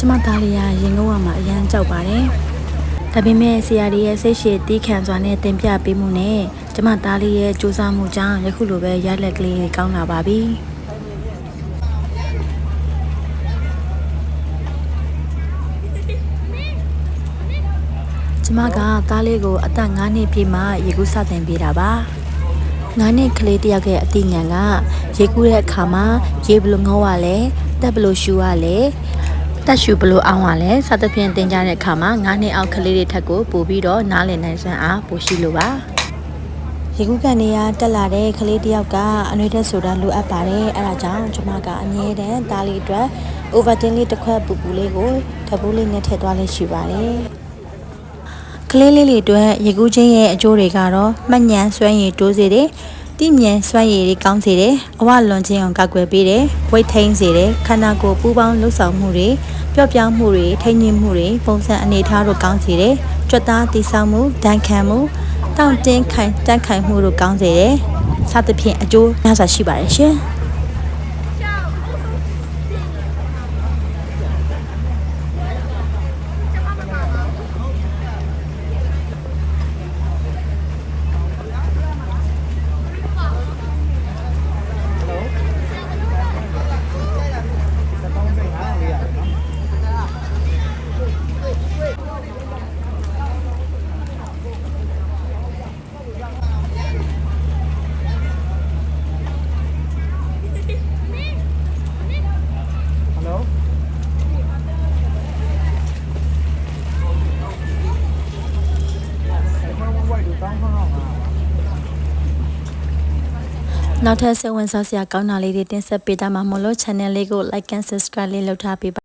ကျမသားလေးကရင်ကုန်းဝမှာအရန်ကြောက်ပါတယ်။ဒါပေမဲ့ဆရာကြီးရဲ့စိတ်ရှည်တီးခံစွာနဲ့တင်ပြပေးမှုနဲ့ကျမသားလေးရဲ့ကြိုးစားမှုကြောင့်ယခုလိုပဲရလက်ကလေးကောင်းလာပါပြီ။ကျမကသားလေးကိုအသက်9နှစ်ပြည့်မှရေကူးစတင်ပေးတာပါ။9နှစ်ကလေးတယောက်ရဲ့အတိညာကရေကူးတဲ့အခါမှာရေဘလို့ငေါရလဲတက်ဘလို့ရှူရလဲတက်ရှူဘလို့အောင်ရလဲစသဖြင့်သင်ကြားတဲ့အခါမှာ9နှစ်အောက်ကလေးတွေထက်ကိုပို့ပြီးတော့နားလည်နိုင်စွမ်းအားပိုရှိလို့ပါရေကူးကန်နေရတက်လာတဲ့ကလေးတယောက်ကအနှွေးတက်ဆိုတာလိုအပ်ပါတယ်အဲဒါကြောင့်ကျမကအမြဲတမ်းသားလေးအတွက် Ovaltine လေးတစ်ခွက်ပူပူလေးကိုဓာတ်ပိုးလေးနဲ့ထည့်သွားလေးရှိပါတယ်ကလေးလေးတွေအတွက်ရေကူးခြင်းရဲ့အကျိုးတွေကတော့မှတ်ဉာဏ်စွမ်းရည်တိုးစေတယ်တိမြန်စွမ်းရည်တွေကောင်းစေတယ်အဝလွန်ခြင်းအောင်ကာကွယ်ပေးတယ်ဝိတ်ထိန်စေတယ်ခန္ဓာကိုယ်ပူပေါင်းလှုပ်ဆောင်မှုတွေပျော့ပြောင်းမှုတွေထိန်းညှိမှုတွေပုံစံအနေထားတို့ကောင်းစေတယ်ကြွက်သားတိဆောက်မှုဒဏ်ခံမှုတောင့်တင်းခိုင်တန့်ခိုင်မှုတို့ကောင်းစေတယ်စသဖြင့်အကျိုးများစွာရှိပါတယ်ရှင်နောက်ထပ်စိတ်ဝင်စားစရာကောင်းတာလေးတွေတင်ဆက်ပေးတာမှမဟုတ်လို့ channel လေးကို like and subscribe လေးလုပ်ထားပေးပါ